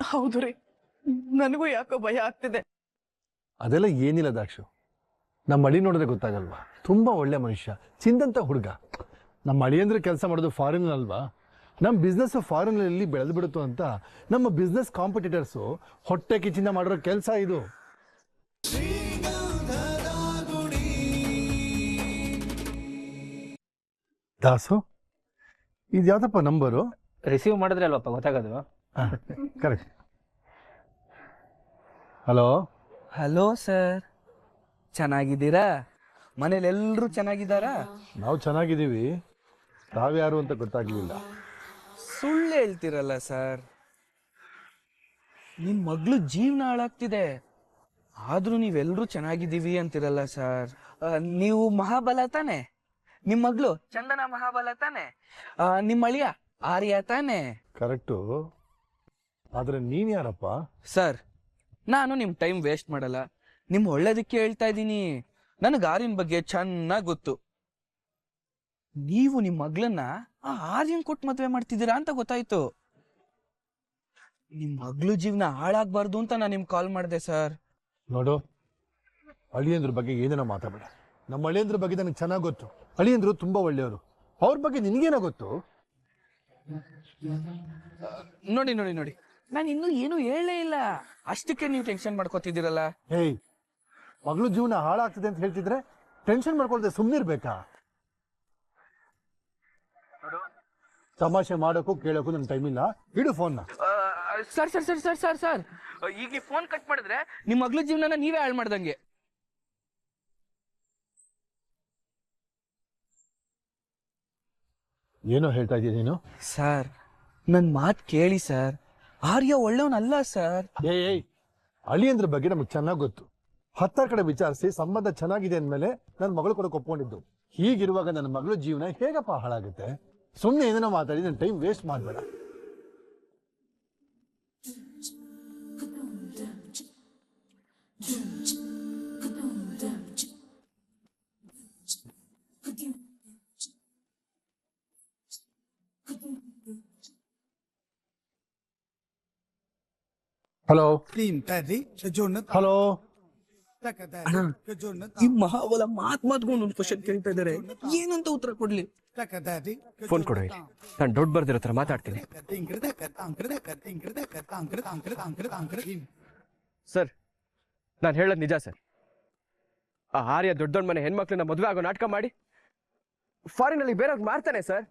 ಹೌದು ರೀ, ನನಗೂ ಯಾಕೋ ಭಯ ಆಗ್ತಿದೆ. ಅದೆಲ್ಲ ಏನಿಲ್ಲ ದಾಕ್ಷು. ನಮ್ಮ ಅಳಿ ನೋಡಿದ್ರೆ ಗೊತ್ತಾಗಲ್ವಾ, ತುಂಬಾ ಒಳ್ಳೆ ಮನುಷ್ಯ, ಚಿಂದಂತ ಹುಡುಗ. ನಮ್ಮ ಅಳಿಯಂದ್ರೆ ಕೆಲಸ ಮಾಡೋದು ಫಾರಿನ್ ಅಲ್ವಾ, ನಮ್ಮ ಬಿಸ್ನೆಸ್ ಫಾರಿನಲ್ಲಿ ಬೆಳೆದು ಬಿಡುತ್ತೋ ಅಂತ ನಮ್ಮ ಬಿಸ್ನೆಸ್ ಕಾಂಪಿಟೇಟರ್ಸು ಹೊಟ್ಟೆ ಕಿಚ್ಚಿಂದ ಮಾಡಿರೋ ಕೆಲಸ ಇದು. ದಾಸು, ಇದು ಯಾವ್ದಪ್ಪ ನಂಬರು? ರಿಸೀವ್ ಮಾಡಿದ್ರೆ ಅಲ್ವಪ್ಪ ಗೊತ್ತಾಗೋದು. ಕರೆಕ್ಟ್. ಹಲೋ. ಹಲೋ ಸರ್, ಚೆನ್ನಾಗಿದ್ದೀರಾ? ಮನೇಲಿ ಎಲ್ಲರೂ ಚೆನ್ನಾಗಿದ್ದಾರಾ? ನಾವು ಚೆನ್ನಾಗಿದ್ದೀವಿ, ತಾವ್ಯಾರು ಅಂತ ಗೊತ್ತಾಗ್ಲಿಲ್ಲ. ಸುಳ್ಳು ಹೇಳ್ತಿರಲ್ಲ ಸರ್. ನಿಮ್ಮ ಮಗಳು ಜೀವನ ಹಾಳಾಗ್ತಿದೆ, ಆದ್ರೂ ನೀವೆಲ್ಲರೂ ಚೆನ್ನಾಗಿದ್ದೀವಿ ಅಂತಿರಲ್ಲ ಸರ್. ನೀವು ಮಹಾಬಲ ತಾನೆ? ನಿಮ್ಮ ಮಗಳು ಚಂದನ ಮಹಾಬಲ ತಾನೆ? ನಿಮ್ಮ ಅಳಿಯ ಆರ್ಯ ತಾನೆ? ಕರೆಕ್ಟು. ಆದ್ರೆ ನೀನ್ ಯಾರಪ್ಪ? ಸರ್, ನಾನು ನಿಮ್ಮ ಟೈಮ್ ವೇಸ್ಟ್ ಮಾಡಲ್ಲ, ನಿಮ್ಮ ಒಳ್ಳೇದಕ್ಕೆ ಹೇಳ್ತಾ ಇದ್ದೀನಿ. ನನಗೆ ಆರ್ಯನ್ ಬಗ್ಗೆ ಚೆನ್ನಾಗಿ ಗೊತ್ತು. ನೀವು ನಿಮ್ಮ ಮಗಳನ್ನ ಆ ಆರ್ಯನ್ ಕೊಟ್ಟು ಮದ್ವೆ ಮಾಡ್ತಿದ್ದೀರಾ ಅಂತ ಗೊತ್ತಾಯ್ತು. ನಿಮ್ಮ ಮಗಳು ಜೀವನ ಹಾಳಾಗ್ಬಾರ್ದು ಅಂತ ನಾನು ನಿಮ್ಗೆ ಕಾಲ್ ಮಾಡಿದೆ ಸರ್. ನೋಡು, ಅಳಿಯಂದ್ರ ಬಗ್ಗೆ ಏನೇನೋ ಮಾತಾಡಬೇಡ. ನಮ್ಮ ಅಳಿಯಂದ್ರ ಬಗ್ಗೆ ನನಗೆ ಚೆನ್ನಾಗಿ ಗೊತ್ತು. ಅಳಿಯಂದ್ರು ತುಂಬಾ ಒಳ್ಳೆಯವರು, ಅವ್ರ ಬಗ್ಗೆ ನಿನಗೇನೋ ಗೊತ್ತು? ನೋಡಿ ನೋಡಿ ನೋಡಿ, ನಾನು ಇನ್ನೂ ಏನು ಹೇಳಲೇ ಇಲ್ಲ, ಅಷ್ಟಕ್ಕೆ ನೀವು ಟೆನ್ಷನ್ ಮಾಡ್ಕೋತಿದ್ದೀರಲ್ಲ. ಹೇಯ್, ಮಗಳು ಜೀವನ ಹಾಳಾಗ್ತಿದೆ ಅಂತ ಹೇಳ್ತಿದ್ರೆ ಟೆನ್ಷನ್ ಮಾಡ್ಕೊಳ್ದೆ ಸುಮ್ಮನಿರ್ಬೇಕಾ? ತಮಾಷೆ ಮಾಡೋಕ್ಕೂ ಕೇಳೋಕ್ಕೂ ನನ್ನ ಟೈಮ್ ಇಲ್ಲ, ಇಡು ಫೋನ್ನ. Sir sir sir sir sir sir ಈಗ ನೀವು ಫೋನ್ ಕಟ್ ಮಾಡಿದ್ರೆ ನಿಮ್ಮ ಮಗಳ ಜೀವನನ ನೀವೇ ಹಾಳು ಮಾಡ್ದಂಗೆ. ಏನೋ ಹೇಳ್ತಾ ಇದೀಯ ನೀನು? ಸರ್, ನನ್ನ ಮಾತು ಕೇಳಿ ಸರ್, ಆರ್ಯ ಒಳ್ಳೆಯವನಲ್ಲ ಸರ್. ಏಯ್, ಅಳಿಯಂದ್ರ ಬಗ್ಗೆ ನಮಗೆ ಚೆನ್ನಾಗಿ ಗೊತ್ತು. 10 ಕಡೆ ವಿಚಾರಿಸಿ ಸಂಬಂಧ ಚೆನ್ನಾಗಿದೆ ಅಂದಮೇಲೆ ನನ್ನ ಮಗಳು ಕೂಡ ಒಪ್ಕೊಂಡಿದ್ದು. ಹೀಗಿರುವಾಗ ನನ್ನ ಮಗಳ ಜೀವನ ಹೇಗಪ್ಪ ಹಾಳಾಗುತ್ತೆ? ಸುಮ್ಮನೆ ಏನೇನೋ ಮಾತಾಡಿ ನನ್ನ ಟೈಮ್ ವೇಸ್ಟ್ ಮಾಡಬೇಡ. Hello hello. ಈ ಮಹಾಬಲ ಮಾತ್ಕೊಂಡು ಒಂದು ಕ್ವಶನ್ ಕೇಳ್ತಾ ಇದಾರೆ, ಏನಂತ ಉತ್ತರ ಕೊಡ್ಲಿ? ಫೋನ್ ಕೊಡು, ನಾನು ದೊಡ್ಡ ಬರ್ದಿರೋ ಹತ್ರ ಮಾತಾಡ್ತೀನಿ. ಸರ್, ನಾನು ಹೇಳೋದು ನಿಜ ಸರ್. ಆ ಆರ್ಯ ದೊಡ್ಡ ದೊಡ್ಡ ಮನೆ ಹೆಣ್ಮಕ್ಳನ್ನ ಮದುವೆ ಆಗೋ ನಾಟಕ ಮಾಡಿ ಫಾರಿನಲ್ಲಿ ಬೇರೆಯವ್ರಿಗೆ ಮಾರ್ತಾನೆ ಸರ್.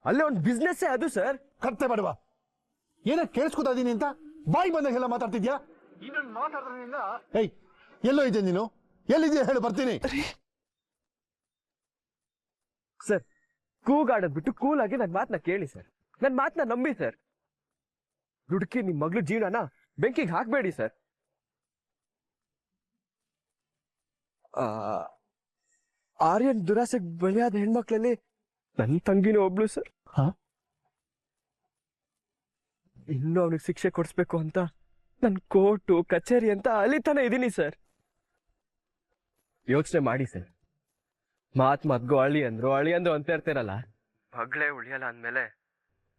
ಅಲ್ಲೇ ಒಂದು ಬಿಸ್ನೆಸ್ಸೇ ಅದು ಸರ್. ಕರ್ತೆ ಮಾಡುವ, ಏನ ಕೇಳಿಸ್ಕೊತಾ ಇದೀನಿ ಅಂತ ಬಾಯಿ ಬಂದಾಗೆಲ್ಲ ಮಾತಾಡ್ತಿದ್ಯಾ? ಏಯ್, ಎಲ್ಲೋ ಇದ್ದೆ ನೀನು? ಎಲ್ಲಿದ್ಯಾ ಹೇಳು, ಬರ್ತೀನಿ. ಸರ್, ಕೂಗಾಡೋದ್ ಬಿಟ್ಟು ಕೂಲ್ ಆಗಿ ನನ್ನ ಮಾತನ್ನ ಕೇಳಿ ಸರ್, ನನ್ನ ಮಾತನ್ನ ನಂಬಿ ಸರ್. ದುಡ್ಕಿ ನಿಮ್ ಮಗಳು ಜೀವನನ ಬೆಂಕಿಗೆ ಹಾಕ್ಬೇಡಿ ಸರ್. ಆರ್ಯನ್ ದುರಾಸೆಗೆ ಬಲಿಯಾದ ಹೆಣ್ಮಕ್ಳಲ್ಲಿ ನನ್ನ ತಂಗಿನೂ ಒಬ್ಳು ಸರ್. ಇನ್ನು ಅವನಿಗೆ ಶಿಕ್ಷೆ ಕೊಡಿಸ್ಬೇಕು ಅಂತ ನನ್ ಕೋರ್ಟು ಕಚೇರಿ ಅಂತ ಅಲಿತಾನೆ ಇದೀನಿ ಸರ್. ಯೋಚನೆ ಮಾಡಿ ಸರ್. ಮಾತ್ಗೂ ಅಳಿ ಅಂದ್ರು ಅಂತ ಇರ್ತೀರಲ್ಲ, ಮಗಳೇ ಉಳಿಯಲ್ಲ ಅಂದ್ಮೇಲೆ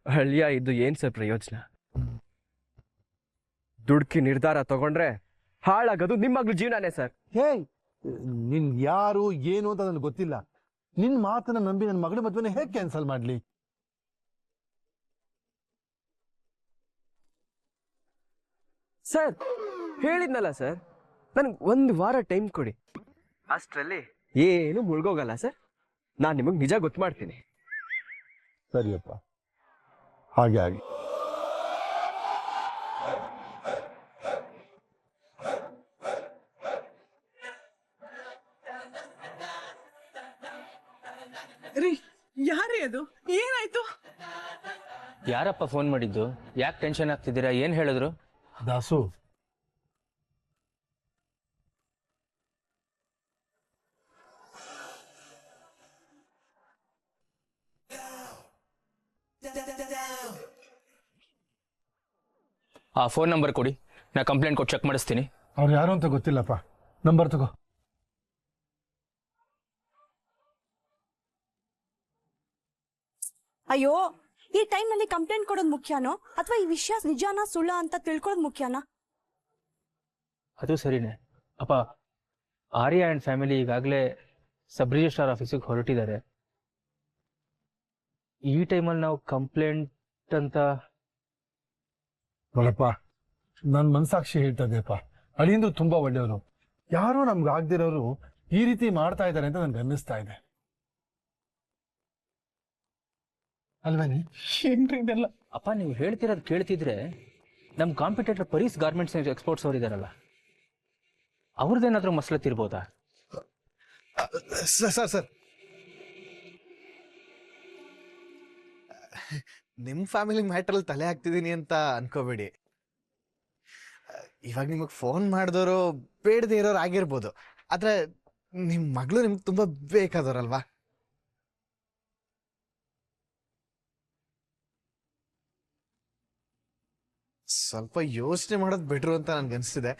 ಹಳ್ಳಿಯ ಇದ್ದು ಏನ್ ಸರ್ ಪ್ರಯೋಜನ? ದುಡ್ಕಿ ನಿರ್ಧಾರ ತಗೊಂಡ್ರೆ ಹಾಳಾಗೋದು ನಿಮ್ಮ ಮಗಳ ಜೀವನನೇ ಸರ್. ಹೇಯ್, ನಿನ್ ಯಾರು ಏನು ಅಂತ ನನಗೆ ಗೊತ್ತಿಲ್ಲ. ನಿನ್ ಮಾತನ್ನ ನಂಬಿ ನನ್ನ ಮಗಳ ಮದ್ವೆನ ಹೇಗೆ ಕ್ಯಾನ್ಸಲ್ ಮಾಡ್ಲಿ? ಸರ್, ಹೇಳಿದ್ನಲ್ಲ ಸರ್, ನನ್ಗೆ 1 ವಾರ ಟೈಮ್ ಕೊಡಿ, ಅಷ್ಟರಲ್ಲಿ ಏನು ಮುಳುಗೋಗಲ್ಲ ಸರ್. ನಾನು ನಿಮಗೆ ನಿಜ ಗೊತ್ತು ಮಾಡ್ತೀನಿ. ಸರಿಯಪ್ಪ, ಹಾಗೆ ಆಗಿ. ಯಾರೇ ಅದು? ಏನಾಯ್ತು? ಯಾರಪ್ಪ ಫೋನ್ ಮಾಡಿದ್ದು? ಯಾಕೆ ಟೆನ್ಷನ್ ಆಗ್ತಿದ್ದೀರಾ? ಏನ್ ಹೇಳಿದ್ರು? ದಾಸು, ಆ ಫೋನ್ ನಂಬರ್ ಕೊಡಿ, ನಾ ಕಂಪ್ಲೇಂಟ್ ಕೊಟ್ಟು ಚೆಕ್ ಮಾಡಿಸ್ತೀನಿ. ಅವ್ರು ಯಾರು ಅಂತ ಗೊತ್ತಿಲ್ಲಪ್ಪ, ನಂಬರ್ ತಗೋ. ಅಯ್ಯೋ, ಈ ಟೈಮ್ನಲ್ಲಿ ಕಂಪ್ಲೇಂಟ್ ಕೊಡೋದು ಮುಖ್ಯನೋ ಅಥವಾ ಈ ವಿಷಯ ನಿಜಾನ ಸುಳ್ಳ ಅಂತ ತಿಳ್ಕೊಳ್ಳೋದು ಮುಖ್ಯನಾ? ಅದು ಸರಿನೇ ಅಪ್ಪ. ಆರ್ಯ ಆ್ಯಂಡ್ ಫ್ಯಾಮಿಲಿ ಈಗಾಗಲೇ ಸಬ್ ರಿಜಿಸ್ಟ್ರಾರ್ ಆಫೀಸಿಗೆ ಹೊರಟಿದ್ದಾರೆ. ಈ ಟೈಮಲ್ಲಿ ನಾವು ಕಂಪ್ಲೇಂಟ್ ಅಂತ ನೋಡಪ್ಪ, ನನ್ನ ಮನಸಾಕ್ಷಿ ಹೇಳ್ತದೆಪ್ಪ, ಅಳಿಯಂದ್ರು ತುಂಬಾ ಒಳ್ಳೆಯವರು. ಯಾರೋ ನಮ್ಗೆ ಆಗದಿರೋರು ಈ ರೀತಿ ಮಾಡ್ತಾ ಇದ್ದಾರೆ ಅಂತ ನನ್ಗೆ ಅನ್ನಿಸ್ತಾ ಇದೆ. ಅಲ್ವೇನೆ? ಏನ್ರಿ ಇದೆಲ್ಲ? ಅಪ್ಪ ನೀವು ಹೇಳ್ತಿರೋದು ಕೇಳ್ತಿದ್ರೆ ನಮ್ಮ ಕಾಂಪಿಟೇಟರ್ ಪರೀಸ್ ಗಾರ್ಮೆಂಟ್ಸ್ ಎಕ್ಸ್ಪೋರ್ಟ್ಸ್ ಅವ್ರು ಇದಾರಲ್ಲ, ಅವ್ರದ್ದೇನಾದ್ರೂ ಮಸಲತ್ತಿರ್ಬೋದಾ? ಸರ್ ನಿಮ್ಮ ಫ್ಯಾಮಿಲಿ ಮ್ಯಾಟ್ರಲ್ಲಿ ತಲೆ ಹಾಕ್ತಿದ್ದೀನಿ ಅಂತ ಅನ್ಕೋಬೇಡಿ. ಇವಾಗ ನಿಮಗೆ ಫೋನ್ ಮಾಡಿದವರು ಬೇಡದೇ ಇರೋರು ಆಗಿರ್ಬೋದು, ಆದ್ರೆ ನಿಮ್ಮ ಮಗಳು ನಿಮ್ಗೆ ತುಂಬಾ ಬೇಕಾದವ್ರಲ್ವಾ? ಸ್ವಲ್ಪ ಯೋಚನೆ ಮಾಡೋದು ಬೆಟ್ರು ಅಂತ ನನ್ಗೆ ಅನ್ಸ್ತಿದೆ.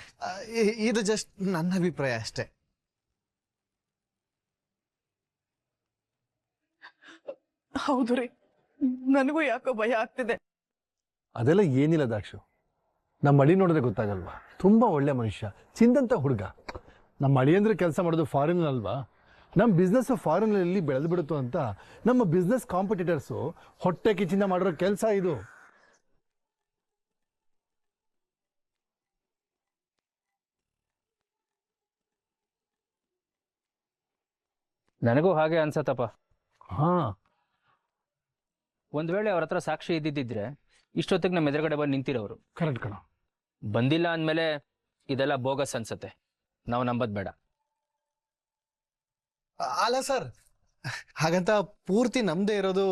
ಇದು ಜಸ್ಟ್ ನನ್ನ ಅಭಿಪ್ರಾಯ ಅಷ್ಟೇ. ಹೌದು ರೀ, ನನಗೂ ಯಾಕೋ ಭಯ ಆಗ್ತಿದೆ. ಅದೆಲ್ಲ ಏನಿಲ್ಲ ದಾಕ್ಷು, ನಮ್ಮ ಅಳಿ ನೋಡಿದ್ರೆ ಗೊತ್ತಾಗಲ್ವಾ, ತುಂಬಾ ಒಳ್ಳೆ ಮನುಷ್ಯ, ಚಿಂದಂತ ಹುಡುಗ. ನಮ್ಮ ಅಳಿಯಂದ್ರೆ ಕೆಲಸ ಮಾಡೋದು ಫಾರಿನ್ ಅಲ್ವಾ, ನಮ್ಮ ಬಿಸ್ನೆಸ್ ಫಾರಿನಲ್ಲಿ ಬೆಳೆದು ಬಿಡುತ್ತೋ ಅಂತ ನಮ್ಮ ಬಿಸ್ನೆಸ್ ಕಾಂಪಿಟೇಟರ್ಸು ಹೊಟ್ಟೆ ಕಿಚ್ಚಿಂದ ಮಾಡಿರೋ ಕೆಲಸ ಇದು. ನನಗೂ ಹಾಗೆ ಅನ್ಸತ್ತಪ್ಪ. ಹಾ, ಒಂದ್ ವೇಳೆ ಅವ್ರ ಹತ್ರ ಸಾಕ್ಷಿ ಇದ್ದಿದ್ದಿದ್ರೆ ಇಷ್ಟೊತ್ತಿಗೆ ನಮ್ಮ ಎದುರುಗಡೆ ಬಂದು ನಿಂತಿರೋರು. ಕರೆಕ್ಟ್ ಕಣ. ಬಂದಿಲ್ಲ ಅಂದಮೇಲೆ ಇದೆಲ್ಲ ಬೋಗಸ್ ಅನ್ಸತ್ತೆ, ನಾವು ನಂಬದ್ ಬೇಡ. ಅಲ್ಲ ಸರ್, ಹಾಗಂತ ಪೂರ್ತಿ ನಮ್ದೇ ಇರೋದು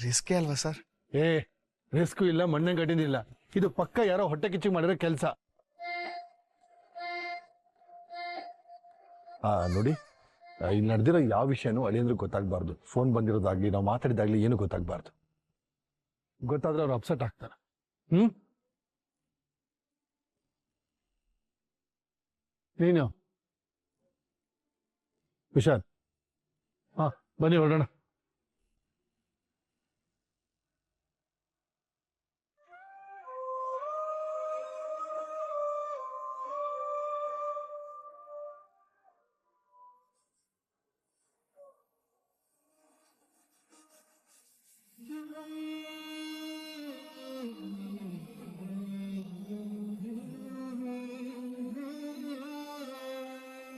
ರಿಸ್ಕೇ ಅಲ್ವಾ ಸರ್? ರಿಸ್ಕು ಇಲ್ಲ, ಮಣ್ಣೆ ಗಟ್ಟಿನಿಲ್ಲ. ಇದು ಪಕ್ಕ ಯಾರೋ ಹೊಟ್ಟೆ ಕಿಚ್ಚಿ ಮಾಡಿರೋ ಕೆಲಸ. ನೋಡಿ, ಇಲ್ಲಿ ನಡೆದಿರೋ ಯಾವ ವಿಷಯನೂ ಅಳಿಯಂದ್ರೂ ಗೊತ್ತಾಗಬಾರ್ದು. ಫೋನ್ ಬಂದಿರೋದಾಗ್ಲಿ, ನಾವು ಮಾತಾಡಿದಾಗ್ಲಿ ಏನು ಗೊತ್ತಾಗಬಾರ್ದು. ಗೊತ್ತಾದ್ರೆ ಅವ್ರು ಅಪ್ಸೆಟ್ ಆಗ್ತಾರೆ. ನೀನು ವಿಶಾಲ್, ಬನ್ನಿ ಹೊರಡೋಣ.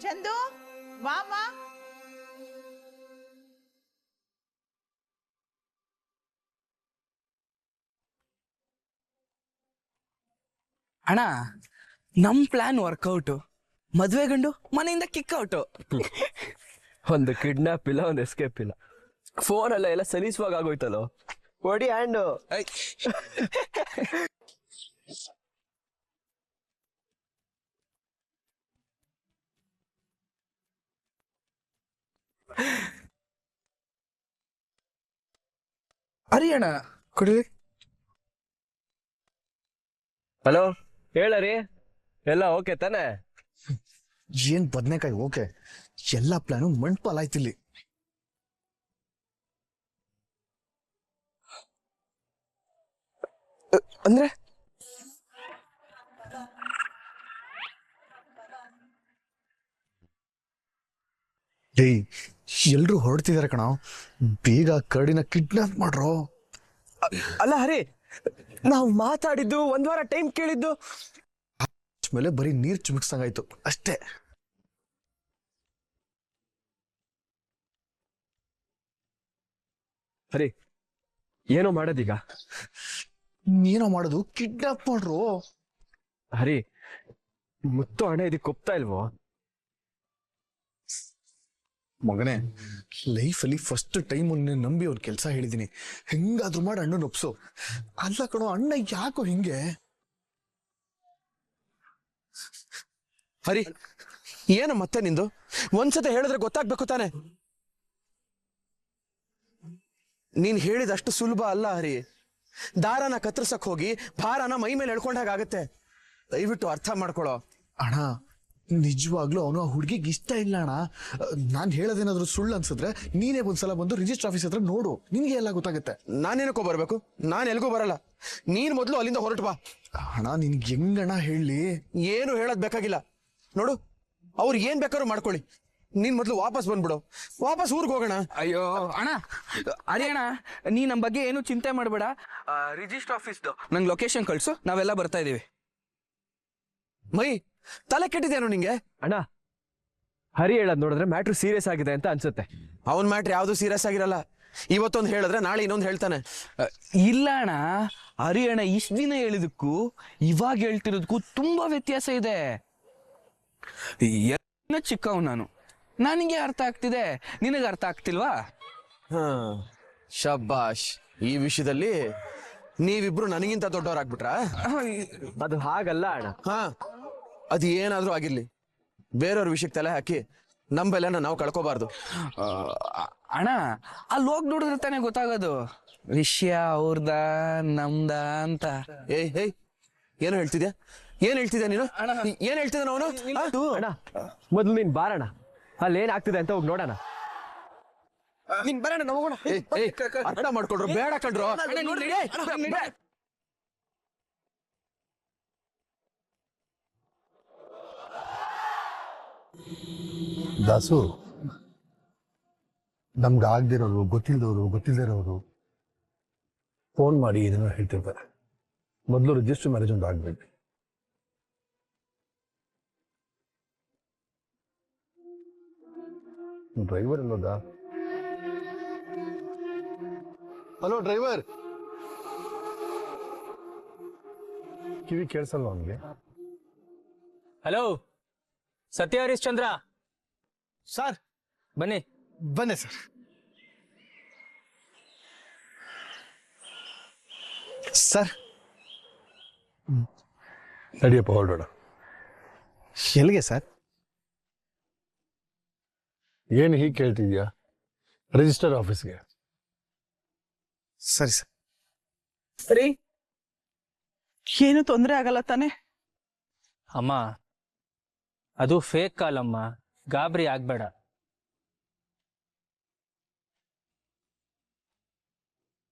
ಚಂದು, ವಾಮ. ಅಣ್ಣ, ನಮ್ ಪ್ಲಾನ್ ವರ್ಕೌಟು. ಮದ್ವೆ ಗಂಡು ಮನೆಯಿಂದ ಕಿಕ್ ಔಟು. ಒಂದು ಕಿಡ್ನಾಪ್ ಇಲ್ಲ, ಒಂದು ಎಸ್ಕೇಪ್ ಇಲ್ಲ. ಫೋನ್ ಅಲ್ಲ, ಎಲ್ಲ ಸಲೀಸುವಾಗ ಆಗೋಯ್ತಲ್ಲೋ. ಹೊಡಿ ಹ್ಯಾಂಡು. ಅರಿ ಅಣ್ಣ, ಕುಡಿರಿ. ಹಲೋ, ಹೇಳರಿ, ಎಲ್ಲ ಓಕೆ ತಾನೆ? ಏನ್ ಬದ್ನೆಕಾಯಿ ಓಕೆ, ಎಲ್ಲಾ ಪ್ಲಾನು ಮಂಟ್ಪಾಲ್ ಆಯ್ತಿಲ್ಲಿ. ಅಂದ್ರೆ ಎಲ್ರು ಹೊರಡ್ತಿದಾರೆ ಕಣ, ಬೇಗ ಕರಡಿನ ಕಿಡ್ನಾಪ್ ಮಾಡ್ರೋ. ಅಲ್ಲ ಹರಿ, ನಾವು ಮಾತಾಡಿದ್ದು, ಒಂದ್ ವಾರ ಟೈಮ್ ಕೇಳಿದ್ದು, ಮೇಲೆ ಬರೀ ನೀರ್ ಚುಮುಕ್ಸಂಗಾಯ್ತು ಅಷ್ಟೇ. ಹರಿ, ಏನೋ ಮಾಡೋದೀಗ? ಏನೋ ಮಾಡೋದು, ಕಿಡ್ನಾಪ್ ಮಾಡ್ರು. ಹರಿ, ಮುತ್ತು ಹಣ ಇದಕ್ಕೆ ಒಪ್ತಾ ಇಲ್ವೋ? ಮಗನೇ, ಲೈಫಲ್ಲಿ ಫಸ್ಟ್ ಟೈಮ್ ನಂಬಿ ಅವ್ರ ಕೆಲಸ ಹೇಳಿದೀನಿ. ಹೆಂಗಾದ್ರೂ ಮಾಡಿ ಅಣ್ಣನ ಒಪ್ಸು. ಅಲ್ಲ ಕಣೋ, ಅಣ್ಣ ಯಾಕೋ ಹಿಂಗೆ? ಹರಿ, ಏನು ಮತ್ತೆ ನಿಂದು? ಒಂದ್ಸತಿ ಹೇಳಿದ್ರೆ ಗೊತ್ತಾಗ್ಬೇಕು ತಾನೆ. ನೀನ್ ಹೇಳಿದಷ್ಟು ಸುಲಭ ಅಲ್ಲ ಹರಿ. ದಾರನ ಕತ್ತರಿಸಕ್ ಹೋಗಿ ಭಾರನ ಮೈ ಮೇಲೆ ಎಳ್ಕೊಂಡಾಗತ್ತೆ. ದಯವಿಟ್ಟು ಅರ್ಥ ಮಾಡ್ಕೊಳ್ಳೋ. ಅಣ್ಣ, ನಿಜವಾಗ್ಲೂ ಅವನು ಆ ಹುಡುಗಿಗೆ ಇಷ್ಟ ಇಲ್ಲ ಅಣ್ಣ. ನಾನು ಹೇಳೋದೇನಾದ್ರೂ ಸುಳ್ಳು ಅನ್ಸಿದ್ರೆ ನೀನೇ ಒಂದ್ಸಲ ಬಂದು ರಿಜಿಸ್ಟರ್ ಆಫೀಸ್ ಹತ್ರ ನೋಡು, ನಿನ್ಗೆ ಎಲ್ಲ ಗೊತ್ತಾಗುತ್ತೆ. ನಾನೇನಕ್ಕೋ ಬರಬೇಕು? ನಾನು ಎಲ್ಗೂ ಬರಲ್ಲ. ನೀನ್ ಮೊದಲು ಅಲ್ಲಿಂದ ಹೊರಟು ಬಾ. ಅಣ್ಣ ನಿನ್ಗೆ ಹೆಂಗಣ್ಣ ಹೇಳಿ? ಏನು ಹೇಳೋದ್ ಬೇಕಾಗಿಲ್ಲ. ನೋಡು, ಅವ್ರು ಏನ್ ಬೇಕಾದ್ರೂ ಮಾಡ್ಕೊಳ್ಳಿ. ನೀನ್ ಮೊದಲು ವಾಪಸ್ ಬಂದ್ಬಿಡು. ವಾಪಸ್ ಊರಿಗೆ ಹೋಗೋಣ. ಅಯ್ಯೋ ಅಣ್ಣ, ಅರೆ ಅಣ್ಣ, ನೀ ನಮ್ಮ ಬಗ್ಗೆ ಏನು ಚಿಂತೆ ಮಾಡಬೇಡ. ರಿಜಿಸ್ಟರ್ ಆಫೀಸ್ದು ನಂಗೆ ಲೊಕೇಶನ್ ಕಳ್ಸು, ನಾವೆಲ್ಲ ಬರ್ತಾ ಇದೀವಿ. ಮೈ ತಲೆ ಕೆಟ್ಟಿದೇನೋ ನಿಂಗೆ? ಅಣ್ಣ, ಹರಿ ಹೇಳೋದ್ ನೋಡಿದ್ರೆ ಮ್ಯಾಟ್ರ್ ಸೀರಿಯಸ್ ಆಗಿದೆ ಅಂತ ಅನ್ಸುತ್ತೆ. ಅವನ್ ಮ್ಯಾಟ್ರ್ ಯಾವ್ದು ಸೀರಿಯಸ್ ಆಗಿರಲ್ಲ. ಇವತ್ತೊಂದು ಹೇಳಿದ್ರೆ ನಾಳೆ ಇನ್ನೊಂದು ಹೇಳ್ತಾನೆ. ಇಲ್ಲ ಅಣ್ಣ, ಹರಿ ಅಣ್ಣ ಇಷ್ಟ ದಿನ ಹೇಳಿದಕ್ಕೂ ಇವಾಗ ಹೇಳ್ತಿರೋದಕ್ಕೂ ತುಂಬಾ ವ್ಯತ್ಯಾಸ ಇದೆ. ಚಿಕ್ಕವ್ ನಾನು, ನನಗೆ ಅರ್ಥ ಆಗ್ತಿದೆ, ನಿನಗೆ ಅರ್ಥ ಆಗ್ತಿಲ್ವಾ? ಹಾ, ಶಬ್ಬಾಷ್. ಈ ವಿಷಯದಲ್ಲಿ ನೀವಿಬ್ರು ನನಗಿಂತ ದೊಡ್ಡವರಾಗ್ಬಿಟ್ರಾ? ಅದು ಹಾಗಲ್ಲ ಅಣ್ಣ. ಹಾ, ಅದು ಏನಾದ್ರೂ ಆಗಿರ್ಲಿ, ಬೇರೆಯವ್ರ ವಿಷಯಕ್ಕೆ ತಲೆ ಹಾಕಿ ನಮ್ಮ ಬೆಲೆನ ನಾವು ಕಳ್ಕೋಬಾರ್ದು. ಅಣ್ಣ, ಅಲ್ಲಿ ಹೋಗಿ ನೋಡಿದ್ರೆ ತಾನೇ ಗೊತ್ತಾಗೋದು ವಿಷಯ ಅವ್ರದ ನಮ್ದ ಅಂತ. ಏಯ್ ಹೇಯ್, ಏನು ಹೇಳ್ತಿದ್ಯಾ? ಏನ್ ಹೇಳ್ತಿದ್ಯಾ ನೀನು? ಏನ್ ಹೇಳ್ತಿದ್ದಾನ ಅವನು? ಅಣ್ಣ, ಮೊದಲು ನೀನ್ ಬಾರಣ, ಅಲ್ಲಿ ಏನಾಗ್ತಿದೆ ಅಂತ ಹೋಗಿ ನೋಡೋಣ. ನೀನ್ ಬರೋಣ, ನಾವು ಹೋಗೋಣ. ಅರ್ಥ ಮಾಡ್ಕೊಳ್ರು, ಬೇಡ ಕಣ್ರು. ದಾಸು, ನಮ್ಗೆ ಆಗದಿರೋರು, ಗೊತ್ತಿಲ್ಲದೆ ಇರೋರು ಫೋನ್ ಮಾಡಿ ಏನೇನೋ ಹೇಳ್ತಿರ್ತಾರೆ. ಮೊದಲು ರಿಜಿಸ್ಟರ್ ಮ್ಯಾರೇಜ್ ಒಂದು ಆಗ್ಬೇಕು. ಡ್ರೈವರ್ ಎಲ್ಲೋದ? ಹಲೋ ಡ್ರೈವರ್, ಕಿವಿ ಕೇಳಿಸಲ್ವ ಅವನಿಗೆ? ಹಲೋ, ಸತ್ಯ ಹರಿಶ್ಚಂದ್ರ ಸರ್ ಬನ್ನಿ. ಬನ್ನಿ ಸರ್. ಸರ್ ನಡಿಯಪ್ಪ ಹೊರಡೋಣ. ಎಲ್ಲಿಗೆ ಸರ್? ಏನು ಹೀಗೆ ಕೇಳ್ತಿದ್ಯಾ? ರಿಜಿಸ್ಟರ್ ಆಫೀಸ್ಗೆ. ಸರಿ ಸರ್. ಸರಿ, ಏನು ತೊಂದರೆ ಆಗಲ್ಲ ತಾನೆ? ಅಮ್ಮ, ಅದು ಫೇಕ್ ಕಾಲ್ ಅಮ್ಮ, ಗಾಬರಿ ಆಗ್ಬೇಡ.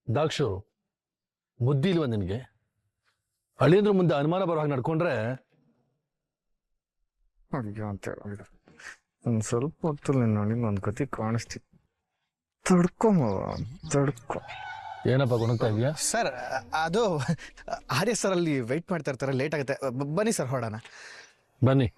ದಾಕ್ಷು, ಬುದ್ಧಿ ಇಲ್ವ ನಿನಗೆ? ಅಳಿಯಂದ್ರ ಮುಂದೆ ಅನುಮಾನ ಬರೋ ಹಾಗೆ ನಡ್ಕೊಂಡ್ರೆ ಒಂದು ಸ್ವಲ್ಪ ಹೊತ್ತಲ್ಲಿ ನೋಡಿ ಒಂದು ಕತಿ ಕಾಣಿಸ್ತಿತ್ತು. ತಡ್ಕೊ. ಏನಪ್ಪ ಗೊಣಗ್ತಾ ಇದೆಯಾ? ಸರ್, ಅದು ಆರ್ಯ ಸರ್ ಅಲ್ಲಿ ವೆಯ್ಟ್ ಮಾಡ್ತಾ ಇರ್ತಾರೆ, ಲೇಟ್ ಆಗುತ್ತೆ. ಬನ್ನಿ ಸರ್, ಹೊರಡೋಣ. ಬನ್ನಿ.